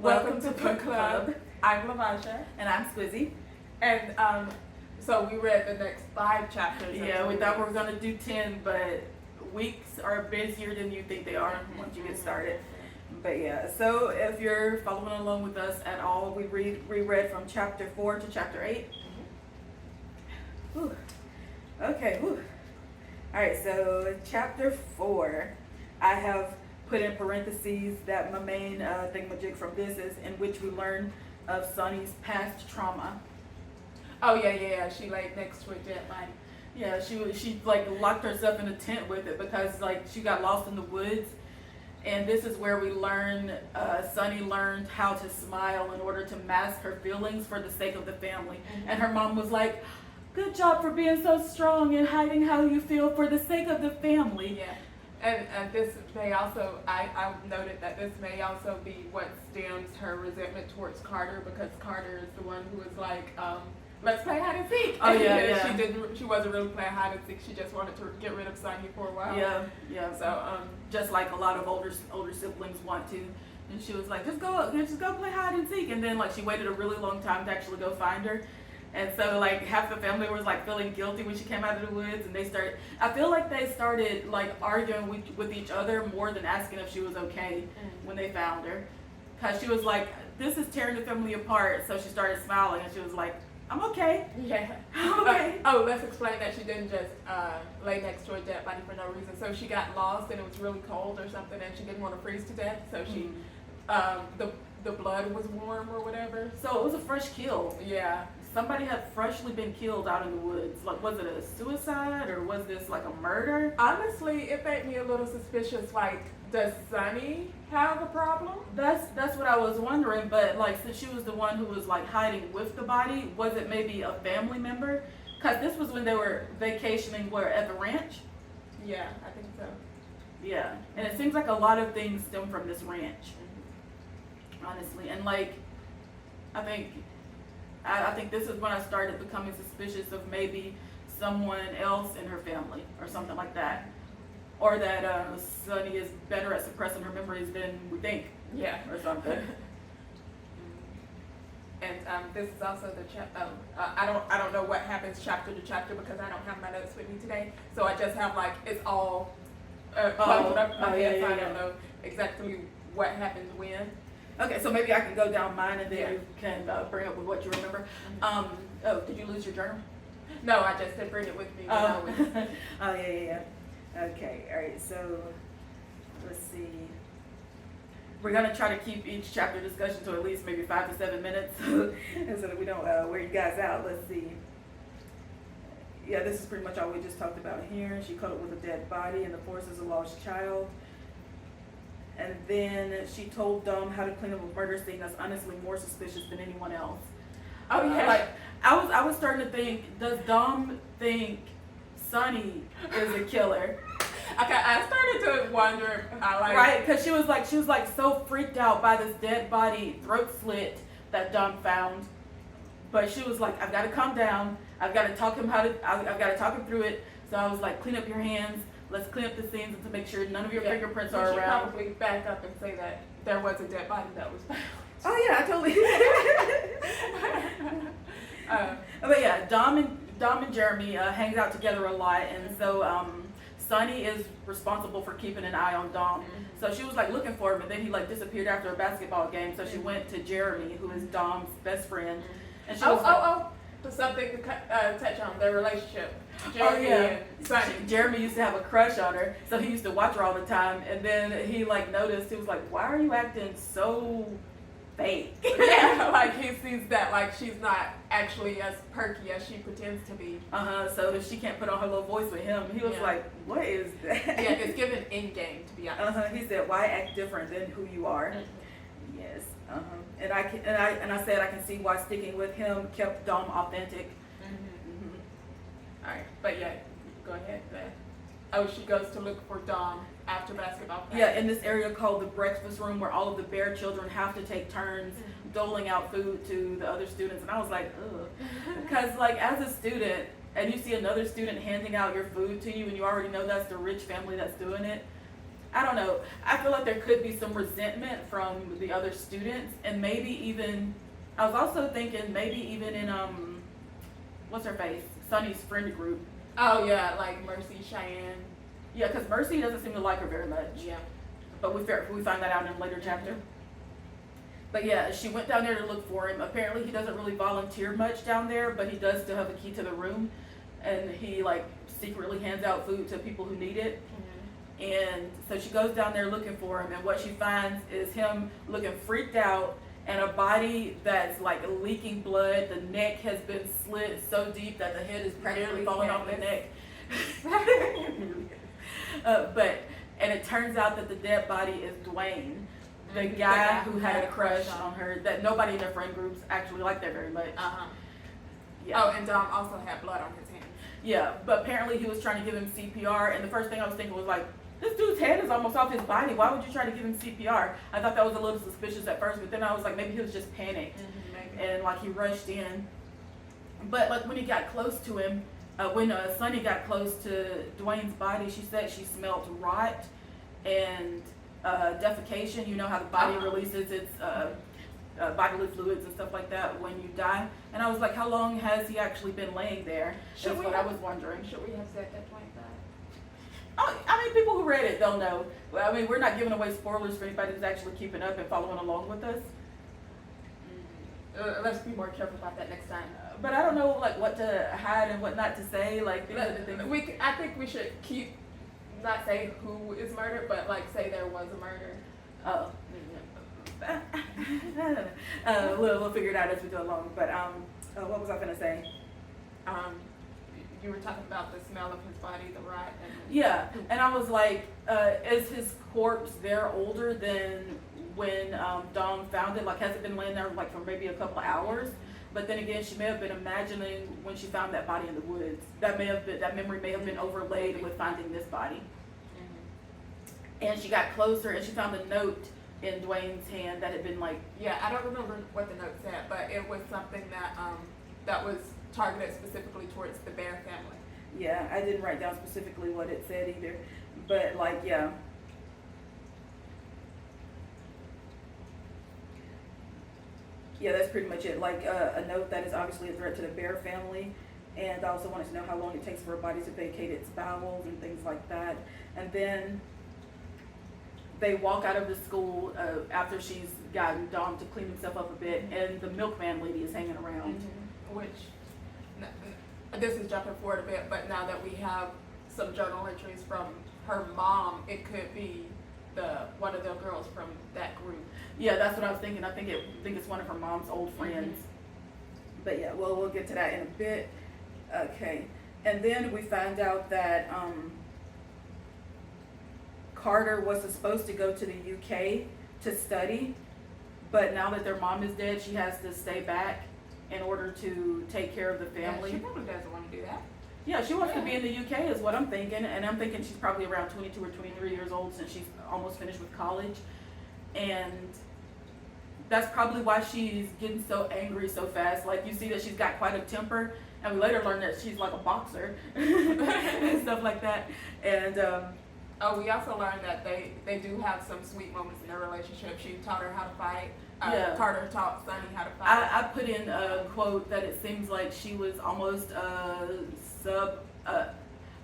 Welcome to Book Club. I'm Lavasha. And I'm Squizzy. And so we read the next 5 chapters. Yeah, we thought we were going to do 10, but weeks are busier than you think they are once you get started. But yeah, so if you're following along with us at all, we reread from chapter 4 to chapter 8. Whew. Okay, whew. All right, so chapter 4, I have put in parentheses that my main thingamajig from this is in which we learn of Sunny's past trauma. Oh yeah. She laid next to a dead body. Yeah, she like locked herself in a tent with it because like she got lost in the woods, and this is where we learn Sunny learned how to smile in order to mask her feelings for the sake of the family. And her mom was like, "Good job for being so strong and hiding how you feel for the sake of the family." Yeah. And this may also, I noted that this may also be what stems her resentment towards Carter, because Carter is the one who was like, let's play hide and seek. Oh yeah. She wasn't really playing hide and seek. She just wanted to get rid of Sunny for a while. Yeah. So just like a lot of older siblings want to, and she was like, just go play hide and seek, and then like she waited a really long time to actually go find her. And so, like, half the family was, like, feeling guilty when she came out of the woods, and I feel like they started, like, arguing with each other more than asking if she was okay when they found her. Because she was like, this is tearing the family apart, so she started smiling, and she was like, I'm okay. Yeah. I'm okay. Let's explain that she didn't just lay next to a dead body for no reason. So she got lost, and it was really cold or something, and she didn't want to freeze to death, so she, the blood was warm or whatever. So it was a fresh kill. Yeah. Somebody had freshly been killed out in the woods. Like, was it a suicide or was this like a murder? Honestly, it made me a little suspicious. Like, does Sunny have a problem? That's what I was wondering. But like, since she was the one who was like hiding with the body, was it maybe a family member? Because this was when they were vacationing where at the ranch. Yeah, I think so. Yeah, and it seems like a lot of things stem from this ranch. Honestly, and like, I think this is when I started becoming suspicious of maybe someone else in her family or something like that. Or that Sunny is better at suppressing her memories than we think. Yeah. Or something. And this is also the chapter. I don't know what happens chapter to chapter because I don't have my notes with me today. So I just have like, it's all bundled up in my head, so I don't know exactly what happens when. Okay, so maybe I can go down mine and then you can bring up with what you remember. Did you lose your journal? No, I just didn't bring it with me. Oh, yeah. Okay, all right, so let's see. We're going to try to keep each chapter discussion to at least maybe 5 to 7 minutes so that we don't wear you guys out. Let's see. Yeah, this is pretty much all we just talked about here. She cuddled with a dead body and the force is a lost child. And then she told Dom how to clean up a murder scene that's honestly more suspicious than anyone else. Oh yeah. Like I was starting to think, does Dom think Sunny is a killer? Okay, I started to wonder. Right, because she was like so freaked out by this dead body throat slit that Dom found, but she was like, I've got to calm down. I've got to talk him I've got to talk him through it. So I was like, clean up your hands. Let's clean up the scenes and to make sure none of your fingerprints are around. Probably back up and say that there was a dead body that was found. Oh yeah, I totally. But yeah, Dom and Jeremy hangs out together a lot, and so Sunny is responsible for keeping an eye on Dom. So she was like looking for him, and then he like disappeared after a basketball game. So she went to Jeremy, who is Dom's best friend, and she was something to touch on their relationship. Jeremy and Sunny. Jeremy used to have a crush on her, so he used to watch her all the time. And then he like noticed, he was like, "Why are you acting so fake?" Yeah, like he sees that like she's not actually as perky as she pretends to be. So if she can't put on her little voice with him, he was like, "What is that?" Yeah, it's given in game, to be honest. He said, "Why act different than who you are?" Yes. And I said I can see why sticking with him kept Dom authentic. All right, but yeah, go ahead. She goes to look for Dom after basketball practice. Yeah, in this area called the breakfast room, where all of the bear children have to take turns doling out food to the other students. And I was like, ugh, because like as a student, and you see another student handing out your food to you, and you already know that's the rich family that's doing it. I don't know. I feel like there could be some resentment from the other students, and maybe even, I was also thinking maybe even in, what's her face? Sunny's friend group. Oh yeah, like Mercy, Cheyenne. Yeah, because Mercy doesn't seem to like her very much. Yeah. But we find that out in a later chapter. But yeah, she went down there to look for him. Apparently he doesn't really volunteer much down there, but he does still have a key to the room. And he like secretly hands out food to people who need it. And so she goes down there looking for him, and what she finds is him looking freaked out and a body that's like leaking blood. The neck has been slit so deep that the head is practically falling off the neck. And it turns out that the dead body is Dwayne, the guy who had a crush on her, that nobody in their friend groups actually liked that very much. Yeah. Oh, and Dom also had blood on his hand. Yeah, but apparently he was trying to give him CPR, and the first thing I was thinking was like, this dude's head is almost off his body. Why would you try to give him CPR? I thought that was a little suspicious at first, but then I was like, maybe he was just panicked. And like he rushed in. But like when he got close to him, when Sunny got close to Dwayne's body, she said she smelled rot and defecation. You know how the body releases its bodily fluids and stuff like that when you die. And I was like, how long has he actually been laying there? That's what I was wondering. Should we have said that Dwayne died? Oh, I mean, people who read it, they'll know. Well, I mean, we're not giving away spoilers for anybody who's actually keeping up and following along with us. Let's be more careful about that next time. But I don't know, like, what to hide and what not to say. Like, these are the things. I think we should not say who is murdered, but like say there was a murder. Oh. We'll figure it out as we go along. But what was I gonna say? You were talking about the smell of his body, the rot. Yeah, and I was like, is his corpse there older than when Dom found it? Like, has it been laying there like for maybe a couple of hours? But then again, she may have been imagining when she found that body in the woods. That memory may have been overlaid with finding this body. And she got closer and she found a note in Dwayne's hand that had been like. Yeah, I don't remember what the note said, but it was something that that was targeted specifically towards the Bear family. Yeah, I didn't write down specifically what it said either, but like, yeah. Yeah, that's pretty much it. Like a note that is obviously a threat to the Bear family, and I also wanted to know how long it takes for a body to vacate its bowels and things like that. And then they walk out of the school after she's gotten Dom to clean himself up a bit, and the milkman lady is hanging around. Which, this is jumping forward a bit, but now that we have some journal entries from her mom, it could be one of the girls from that group. Yeah, that's what I was thinking. I think it's one of her mom's old friends. But yeah, well, we'll get to that in a bit. Okay, and then we find out that Carter was supposed to go to the UK to study, but now that their mom is dead, she has to stay back in order to take care of the family. Yeah, she probably doesn't want to do that. Yeah, she wants to be in the UK is what I'm thinking, and I'm thinking she's probably around 22 or 23 years old since she's almost finished with college, and that's probably why she's getting so angry so fast. Like, you see that she's got quite a temper, and we later learn that she's like a boxer and stuff like that. And we also learned that they do have some sweet moments in their relationship. She taught her how to fight. Yeah. Carter taught Sunny how to fight. I put in a quote that it seems like she was almost a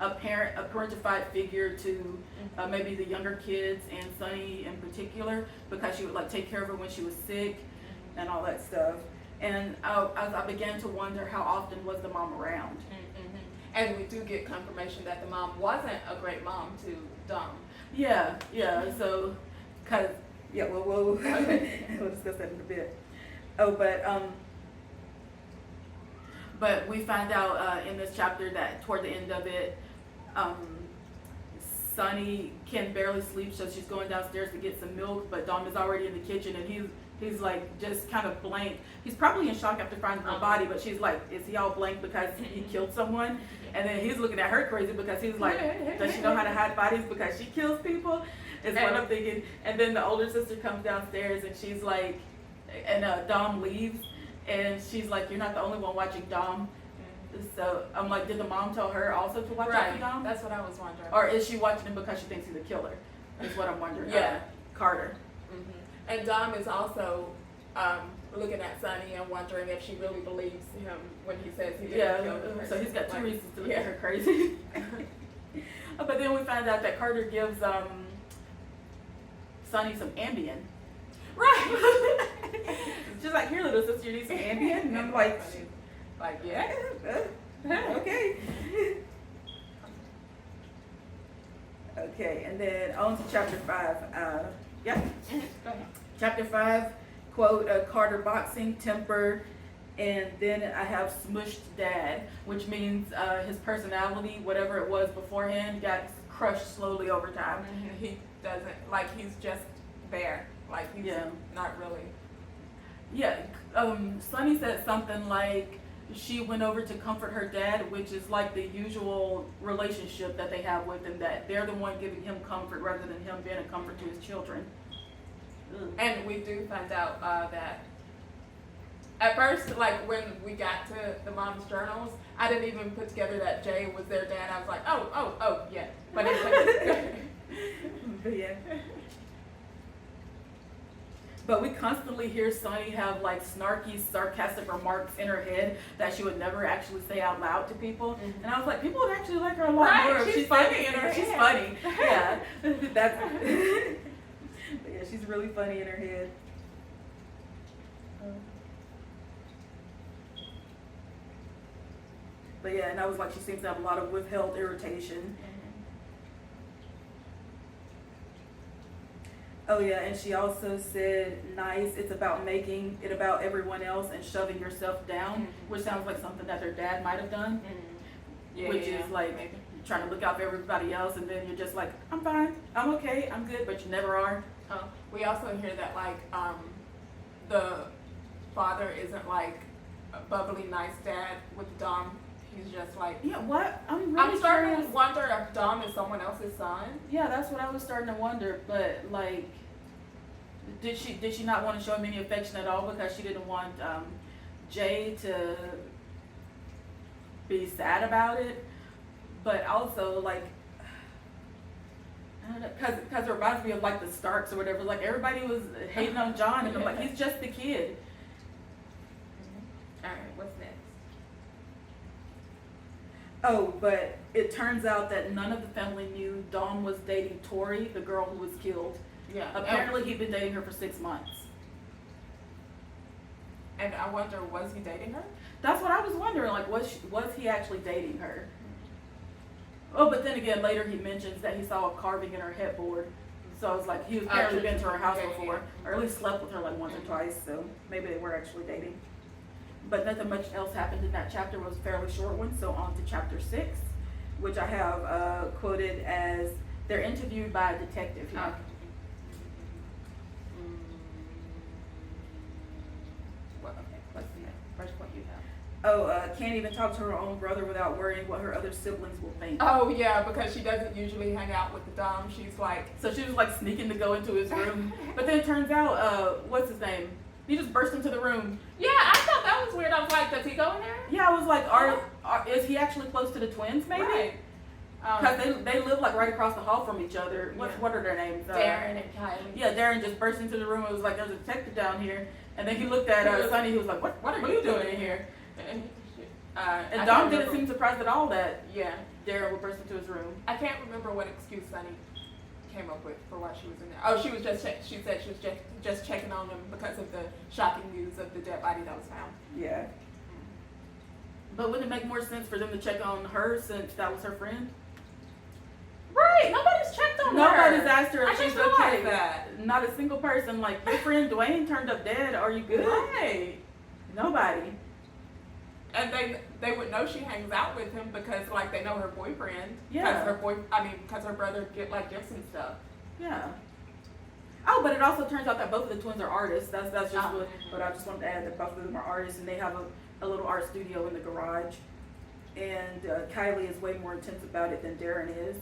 parentified figure to maybe the younger kids and Sunny in particular, because she would like take care of her when she was sick and all that stuff. And I began to wonder how often was the mom around. And we do get confirmation that the mom wasn't a great mom to Dom. Yeah. So, cause. Yeah, we'll discuss that in a bit. Oh, but we find out in this chapter that toward the end of it, Sunny can barely sleep, so she's going downstairs to get some milk, but Dom is already in the kitchen, and he's like just kind of blank. He's probably in shock after finding her body, but she's like, is he all blank because he killed someone? And then he's looking at her crazy because he's like, does she know how to hide bodies because she kills people? Is what I'm thinking. And then the older sister comes downstairs and she's like, and Dom leaves, and she's like, you're not the only one watching Dom. So I'm like, did the mom tell her also to watch out for Dom? That's what I was wondering. Or is she watching him because she thinks he's a killer? is what I'm wondering. Yeah. Carter. And Dom is also looking at Sonny and wondering if she really believes him when he says he didn't kill the person. So he's got two Like, reasons to look at her crazy. But then we find out that Carter gives Sonny some Ambien. Right. She's like, here, little sister, you need some Ambien? And I'm like, yeah. okay. Okay, and then on to chapter 5. Go ahead. Chapter 5, quote, Carter boxing, temper, and then I have smushed dad, which means his personality, whatever it was beforehand, got crushed slowly over time. He doesn't, like, he's just there. Like, he's not really. Yeah, Sonny said something like she went over to comfort her dad, which is like the usual relationship that they have with him, that they're the one giving him comfort rather than him being a comfort to his children. And we do find out that at first, like when we got to the mom's journals, I didn't even put together that Jay was their dad. I was like, oh, yeah. But But yeah. But we constantly hear Sonny have like snarky, sarcastic remarks in her head that she would never actually say out loud to people. And I was like, people would actually like her a lot more if she's funny in her She's head. funny. Yeah. That's but yeah, she's really funny in her head. But yeah, and I was like, she seems to have a lot of withheld irritation. Oh yeah, and she also said, nice, it's about making it about everyone else and shoving yourself down, which sounds like something that their dad might have done, which is like maybe. trying to look out for everybody else, and then you're just like, I'm fine, I'm okay, I'm good, but you never are. We also hear that like the father isn't like a bubbly, nice dad with Dom. He's just like, Yeah, what? I'm starting curious. to wonder if Dom is someone else's son. Yeah, that's what I was starting to wonder, but like, did she not want to show him any affection at all because she didn't want Jay to be sad about it? But also like, I don't know, because it reminds me of like the Starks or whatever. Like everybody was hating on John, and I'm like, he's just the kid. All right, what's next? Oh, but it turns out that none of the family knew Dom was dating Tori, the girl who was killed. Yeah. Apparently, he'd been dating her for 6 months. And I wonder, was he dating her? That's what I was wondering. Like, was he actually dating her? Oh, but then again, later he mentions that he saw a carving in her headboard. So I was like, he was apparently been to her house before, or at least slept with her like once or twice. So maybe they were actually dating. But nothing much else happened in that chapter. It was a fairly short one. So on to chapter 6, which I have quoted as, they're interviewed by a detective here. What's the next? First point you have. Oh, can't even talk to her own brother without worrying what her other siblings will think. Oh yeah, because she doesn't usually hang out with the Dom. She's like, So she was like sneaking to go into his room. But then it turns out, what's his name? He just burst into the room. yeah, I thought that was weird. I was like, does he go in there? Yeah, I was like, is he actually close to the twins maybe? Right. Because they live like right across the hall from each other. Yeah. What are their names? Darren and Kylie. Yeah, Darren just burst into the room. It was like, there's a detective down here. And then he looked at Sonny. He was like, what are you doing in here? And Dom didn't seem surprised at all that Darren would burst into his room. I can't remember what excuse Sonny came up with for why she was in there. Oh, she was just she said she was just checking on him because of the shocking news of the dead body that was found. Yeah. But wouldn't it make more sense for them to check on her since that was her friend? Right. Nobody's checked on her. Nobody's asked her if I she's just realized okay. that. Not a single person. Like, your friend Dwayne turned up dead. Are you good? Right. Nobody. And they would know she hangs out with him because like they know her boyfriend. Yeah. Because her brother get like gifts and stuff. Yeah. Oh, but it also turns out that both of the twins are artists. That's just what I just wanted to add, that both of them are artists, and they have a little art studio in the garage. And Kylie is way more intense about it than Darren is.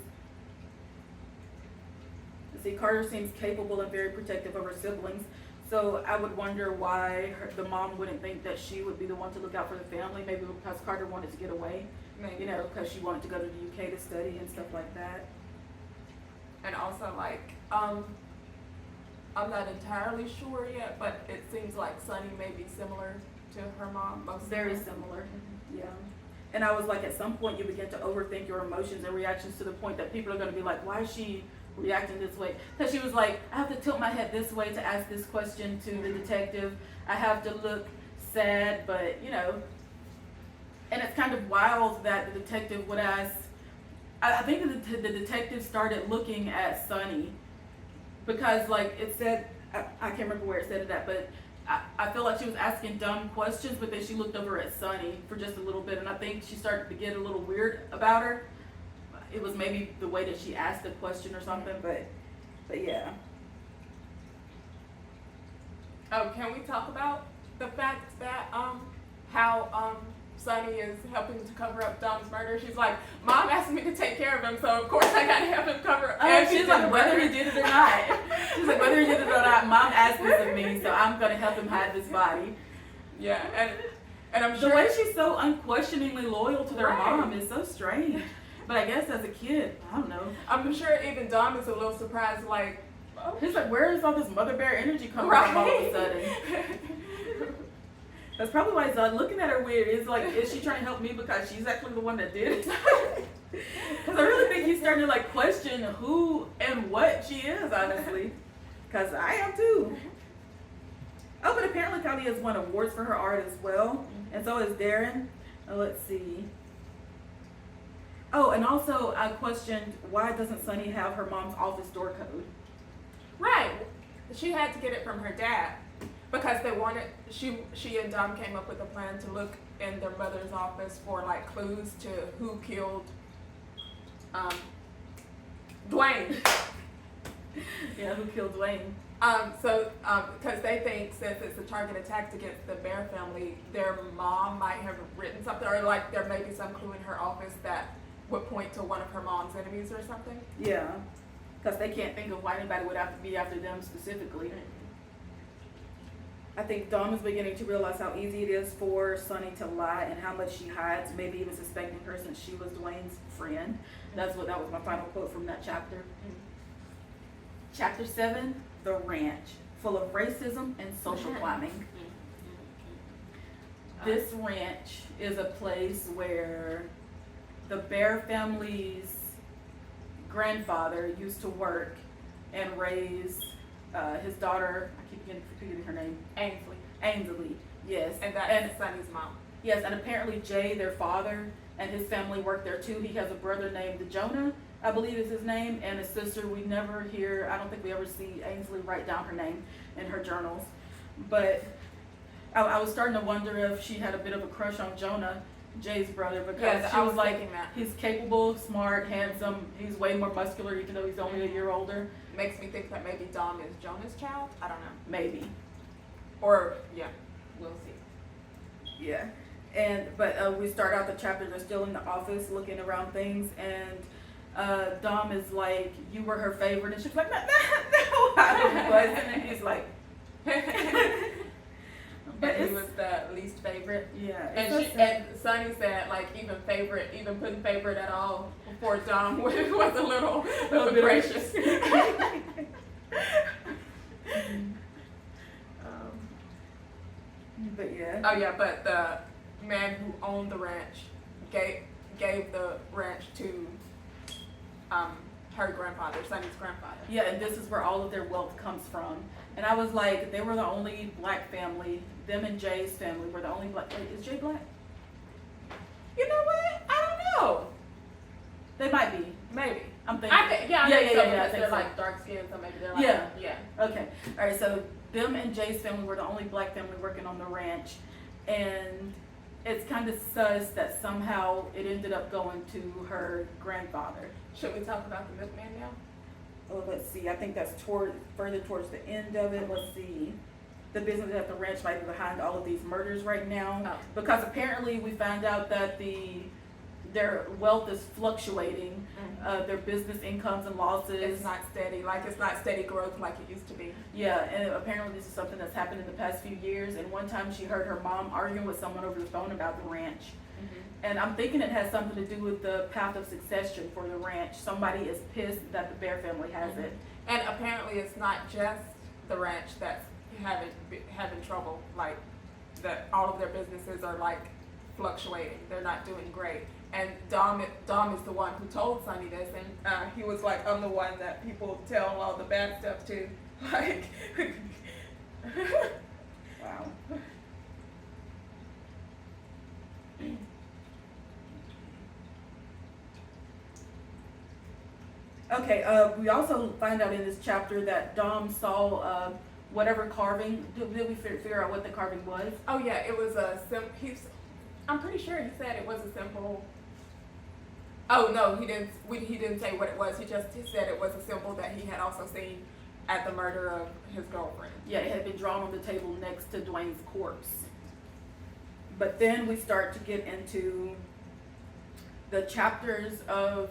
See, Carter seems capable and very protective of her siblings. So I would wonder why the mom wouldn't think that she would be the one to look out for the family. Maybe because Carter wanted to get away. Maybe. You know, because she wanted to go to the UK to study and stuff like that. And also like I'm not entirely sure yet, but it seems like Sunny may be similar to her mom. Most Very similar. Yeah. And I was like, at some point you begin to overthink your emotions and reactions to the point that people are going to be like, why is she reacting this way? Because she was like, I have to tilt my head this way to ask this question to the detective. I have to look sad, but you know. And it's kind of wild that the detective would ask. I think the detective started looking at Sunny because, like, it said, I can't remember where it said it at, but I feel like she was asking dumb questions, but then she looked over at Sunny for just a little bit, and I think she started to get a little weird about her. It was maybe the way that she asked the question or something, but yeah. Oh, can we talk about the fact that how Sunny is helping to cover up Dom's murder? She's like, Mom asked me to take care of him, so of course I gotta help him cover up. And she's like, whether he did it or not. She's like, whether he did it or not, Mom asked this of me, so I'm gonna help him hide this body. Yeah, and I'm sure the way she's so unquestioningly loyal to their Right. mom is so strange. But I guess as a kid, I don't know. I'm sure even Dom is a little surprised, like, oh, He's like, where is all this mother bear energy coming from all of a sudden? That's probably why he's looking at her weird. It's like, is she trying to help me because she's actually the one that did it? Because I really think he's starting to like question who and what she is, honestly. Because I am too. Oh, but apparently Kylie has won awards for her art as well. And so is Darren. Let's see. Oh, and also I questioned, why doesn't Sunny have her mom's office door code? Right. She had to get it from her dad because they wanted. She and Dom came up with a plan to look in their mother's office for like clues to who killed Dwayne. Yeah, who killed Dwayne? Because they think since it's a target attack against the Bear family, their mom might have written something, or like there may be some clue in her office that would point to one of her mom's enemies or something. Yeah, because they can't think of why anybody would have to be after them specifically. I think Dawn is beginning to realize how easy it is for Sunny to lie and how much she hides, maybe even suspecting her since she was Dwayne's friend. That was my final quote from that chapter. Chapter 7, The Ranch, full of racism and social climbing. This ranch is a place where the Bear family's grandfather used to work and raise his daughter. I keep forgetting her name. Ainsley, yes. And that's Sunny's mom. Yes, and apparently Jay, their father, and his family work there too. He has a brother named Jonah, I believe is his name, and a sister. We never hear, I don't think we ever see Ainsley write down her name in her journals. But I was starting to wonder if she had a bit of a crush on Jonah, Jay's brother, because she was like, he's capable, smart, handsome. He's way more muscular, even though he's only a year older. Makes me think that maybe Dom is Jonah's child. I don't know. Maybe. Or, yeah, we'll see. Yeah. But we start out the chapter, they're still in the office looking around things, and Dom is like, you were her favorite, and she's like, no, I wasn't, and he's like, but he was the least favorite. Yeah. And Sunny said, like, even putting favorite at all before Dom was a little gracious. But yeah. Oh yeah, but the man who owned the ranch gave the ranch to her grandfather, Sunny's grandfather. Yeah, and this is where all of their wealth comes from. And I was like, they were the only black family. Them and Jay's family were the only black. Wait, is Jay black? You know what? I don't know. They might be. Maybe. I'm thinking. I think I think they're so. like dark skinned, so maybe they're like Yeah. Okay. All right. So them and Jay's family were the only black family working on the ranch, and it's kind of sus that somehow it ended up going to her grandfather. Should we talk about the milkman now? Oh, let's see. I think that's further towards the end of it. Let's see. The business at the ranch might be behind all of these murders right now, because apparently we found out that the their wealth is fluctuating. Their business incomes and losses. It's not steady. Like, it's not steady growth like it used to be. Yeah, and apparently this is something that's happened in the past few years. And one time she heard her mom arguing with someone over the phone about the ranch. And I'm thinking it has something to do with the path of succession for the ranch. Somebody is pissed that the Bear family has it. And apparently it's not just the ranch that's having trouble. Like, that all of their businesses are like fluctuating. They're not doing great. And Dom is the one who told Sonny this, and he was like, I'm the one that people tell all the bad stuff to. Like, Wow. Okay, we also find out in this chapter that Dom saw whatever carving. Did we figure out what the carving was? oh yeah, it was a I'm pretty sure he said it was a simple. Oh no, he didn't. He didn't say what it was. He said it was a symbol that he had also seen at the murder of his girlfriend. Yeah, it had been drawn on the table next to Dwayne's corpse. But then we start to get into the chapters of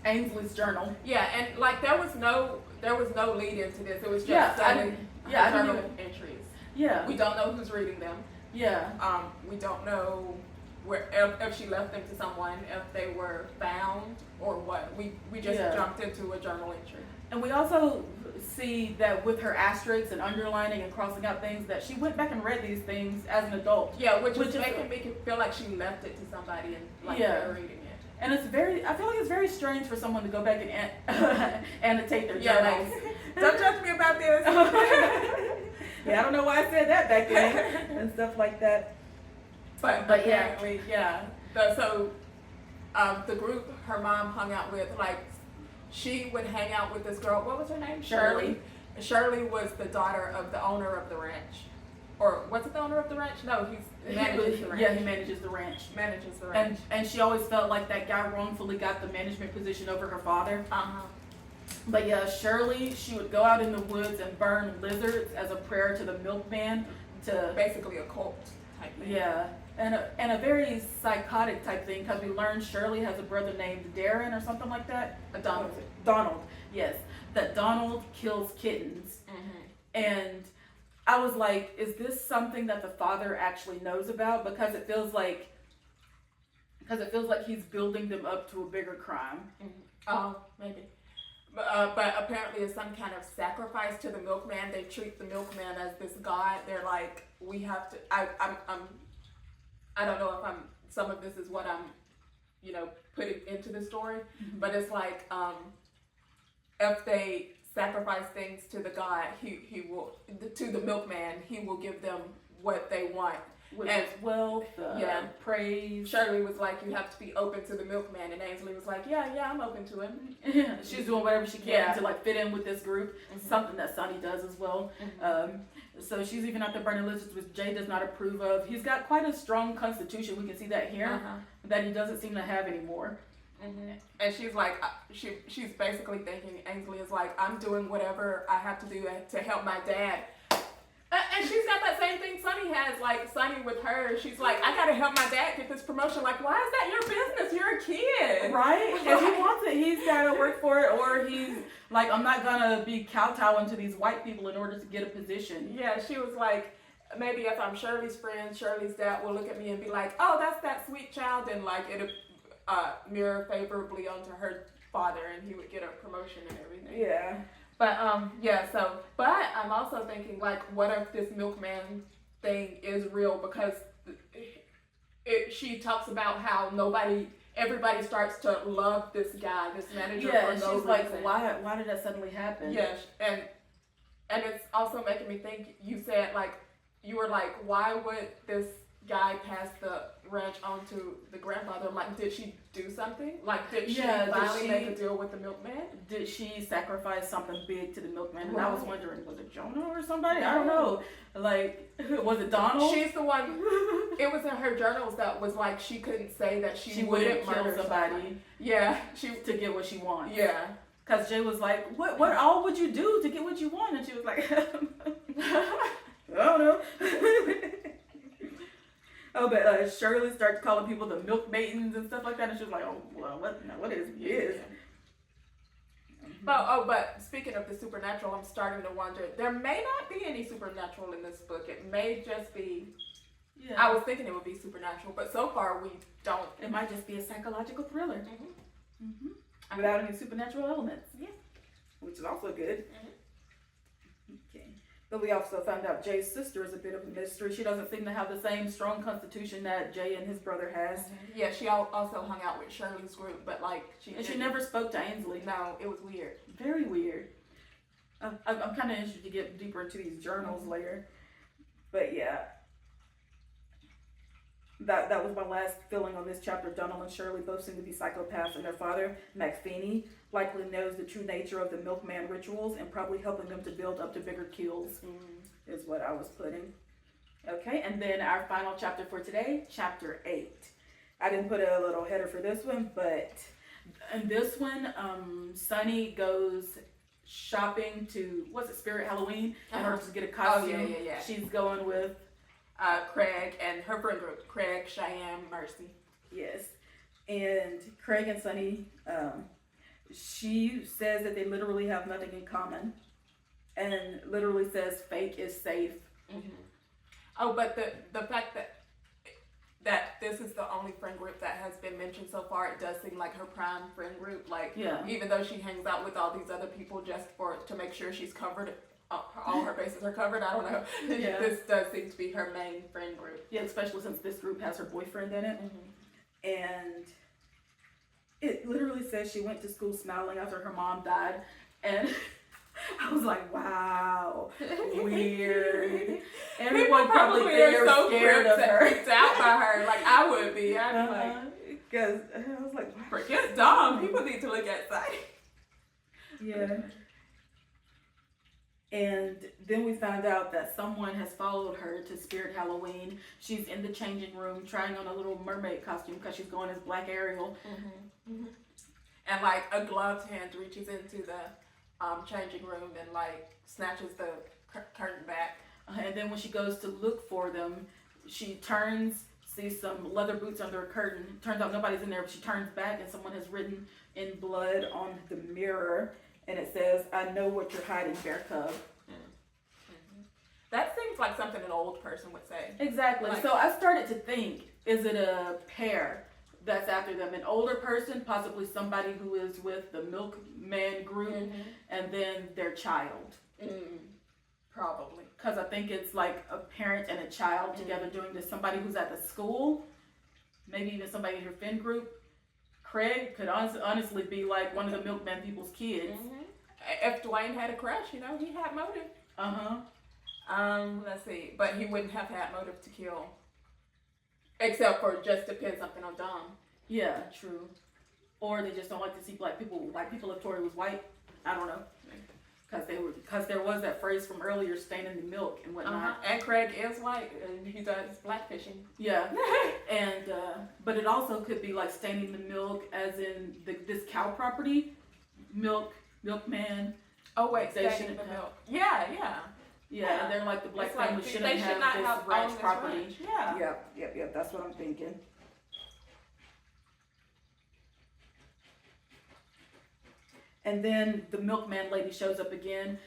Ainsley's journal. Yeah, and like there was no lead into this. It was just I didn't journal even- entries. Yeah. We don't know who's reading them. Yeah. We don't know where if she left them to someone, if they were found or what. We just jumped into a journal entry. And we also see that with her asterisks and underlining and crossing out things, that she went back and read these things as an adult. Yeah, which is making me feel like she left it to somebody and like they're reading it. And it's I feel like it's very strange for someone to go back and annotate their journals. Don't judge me about this. Yeah, I don't know why I said that back then and stuff like that. But apparently, So the group her mom hung out with, like, she would hang out with this girl. What was her name? Shirley. Shirley was the daughter of the owner of the ranch. Or was it the owner of the ranch? No, he manages the ranch. Yeah, he manages the ranch. Manages the ranch. And she always felt like that guy wrongfully got the management position over her father. But yeah, Shirley, she would go out in the woods and burn lizards as a prayer to the milkman. To basically a cult type thing. Yeah, and a very psychotic type thing, because we learned Shirley has a brother named Darren or something like that. Donald, yes. That Donald kills kittens. And I was like, is this something that the father actually knows about? Because it feels like he's building them up to a bigger crime. Oh, maybe. But apparently it's some kind of sacrifice to the milkman. They treat the milkman as this god. They're like, we have to. I don't know if some of this is what I'm, putting into the story. But it's like, if they sacrifice things to the god, he will to the milkman. He will give them what they want. Which is wealth, praise. Shirley was like, you have to be open to the milkman, and Ainsley was like, yeah, I'm open to him. She's doing whatever she can to like fit in with this group. Something that Sonny does as well. So she's even out there burning lizards, which Jay does not approve of. He's got quite a strong constitution. We can see that here, that he doesn't seem to have anymore. And she's like, she's basically thinking, Ainsley is like, I'm doing whatever I have to do to help my dad. And she's got that same thing Sonny has, like Sonny with her. She's like, I gotta help my dad get this promotion. Like, why is that your business? You're a kid. Right? If he wants it, he's gotta work for it, or he's like, I'm not gonna be kowtowing to these white people in order to get a position. Yeah, she was like, maybe if I'm Shirley's friend, Shirley's dad will look at me and be like, oh, that's that sweet child, and like it'll mirror favorably onto her father, and he would get a promotion and everything. Yeah. But but I'm also thinking, like, what if this milkman thing is real? Because she talks about how everybody starts to love this guy, this manager. Yeah, for and no she's like, reason. why did that suddenly happen? Yes, and it's also making me think. You said you were like, why would this guy pass the ranch on to the grandfather? I'm like, did she do something? Like, did she finally make a deal with the milkman? Did she sacrifice something big to the milkman? And I was wondering, was it Jonah or somebody? I don't know. Like, was it Donald? She's the one. It was in her journals that was like, she couldn't say that she wouldn't kill somebody. Yeah, to get what she wants. Yeah. Because Jay was like, what all would you do to get what you want? And she was like, I don't know. Oh, but Shirley starts calling people the milk maidens and stuff like that, and she's like, oh, well, what is yes? But speaking of the supernatural, I'm starting to wonder. There may not be any supernatural in this book. It may just be. Yeah. I was thinking it would be supernatural, but so far we don't. It might just be a psychological thriller. Without any supernatural elements. Yeah. Which is also good. Okay. But we also found out Jay's sister is a bit of a mystery. She doesn't seem to have the same strong constitution that Jay and his brother has. Yeah, she also hung out with Shirley's group, but like she never spoke to Ainsley. No, it was weird. Very weird. I'm kind of interested to get deeper into these journals later. But yeah. That was my last feeling on this chapter. Donald and Shirley both seem to be psychopaths, and their father, McFeeney, likely knows the true nature of the milkman rituals and probably helping them to build up to bigger kills, is what I was putting. Okay, and then our final chapter for today, chapter 8. I didn't put a little header for this one, but in this one, Sunny goes shopping to, Spirit Halloween, in order to get a costume. Oh, yeah. She's going with Craig and her friend group, Craig, Cheyenne, Mercy. Yes. And Craig and Sunny, she says that they literally have nothing in common. And literally says fake is safe. Oh, but the fact that this is the only friend group that has been mentioned so far, it does seem like her prime friend group. Like, even though she hangs out with all these other people just to make sure she's covered, all her bases are covered, I don't know. This does seem to be her main friend group. Yeah, especially since this group has her boyfriend in it. And it literally says she went to school smiling after her mom died. And I was like, wow, weird. Everyone probably there so scared of her. Freaked out by her, like I would be. I'd be like, because I was like, wow. It's dumb. People need to look outside. Yeah. And then we found out that someone has followed her to Spirit Halloween. She's in the changing room trying on a little mermaid costume because she's going as Black Ariel. And like a gloved hand reaches into the changing room and like snatches the curtain back. And then when she goes to look for them, she turns, sees some leather boots under a curtain. Turns out nobody's in there, but she turns back and someone has written in blood on the mirror. And it says, I know what you're hiding, bear cub. That seems like something an old person would say. Exactly. So I started to think, is it a pair that's after them? An older person, possibly somebody who is with the milkman group, and then their child. Probably. Because I think it's like a parent and a child together doing this. Somebody who's at the school, maybe even somebody in your fin group. Craig could honestly be like one of the milkman people's kids. If Dwayne had a crush, he had motive. Let's see. But he wouldn't have had motive to kill. Except for just to pin something on Dom. Yeah, true. Or they just don't like to see black people. Like people if Tori was white. I don't know. Because there was that phrase from earlier, staining the milk and whatnot. And Craig is white, and he does blackfishing. Yeah, and but it also could be like staining the milk, as in this cow property, milkman. Oh wait, staining the milk. Yeah. And they're like the black family shouldn't have this ranch property. Yep. That's what I'm thinking. And then the milkman lady shows up again.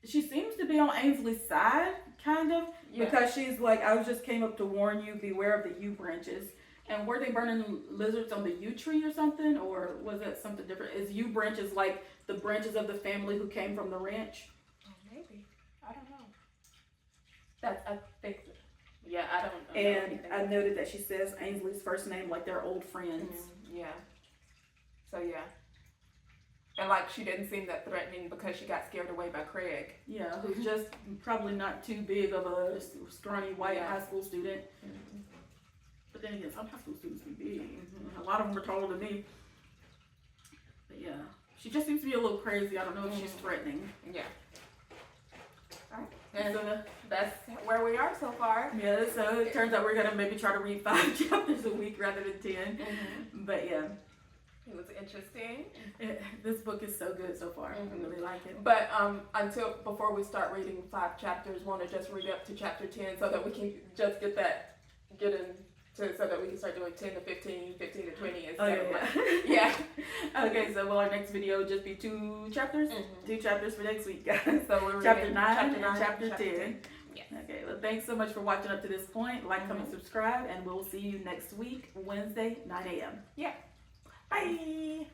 She seems to be on Ainsley's side, kind of, because she's like, I just came up to warn you, beware of the yew branches. And were they burning lizards on the yew tree or something? Or was that something different? Is yew branches like the branches of the family who came from the ranch? Oh, maybe. I don't know. I think, I don't know. And I noted that she says Ainsley's first name like they're old friends. So, and like she didn't seem that threatening because she got scared away by Craig. Yeah, who's just probably not too big of a scrawny white high school student. But then again, some high school students can be big. A lot of them were taller than me. But yeah, she just seems to be a little crazy. I don't know if she's threatening. Yeah. Alright. And so that's where we are so far. Yeah, so it turns out we're going to maybe try to read 5 chapters a week rather than 10. But yeah. It was interesting. This book is so good so far. I really like it. But before we start reading 5 chapters, want to just read up to chapter 10 so that we can just get that get into so that we can start doing 10 to 15, 15 to 20 instead Oh, of like, yeah. Okay, so will our next video just be 2 chapters? Mhm. 2 chapters for next week, guys. So we're Chapter reading 9 and chapter 10. 10. Yes. Okay, well, thanks so much for watching up to this point. Like, comment, subscribe, and we'll see you next week, Wednesday, 9 a.m. Yeah. Bye.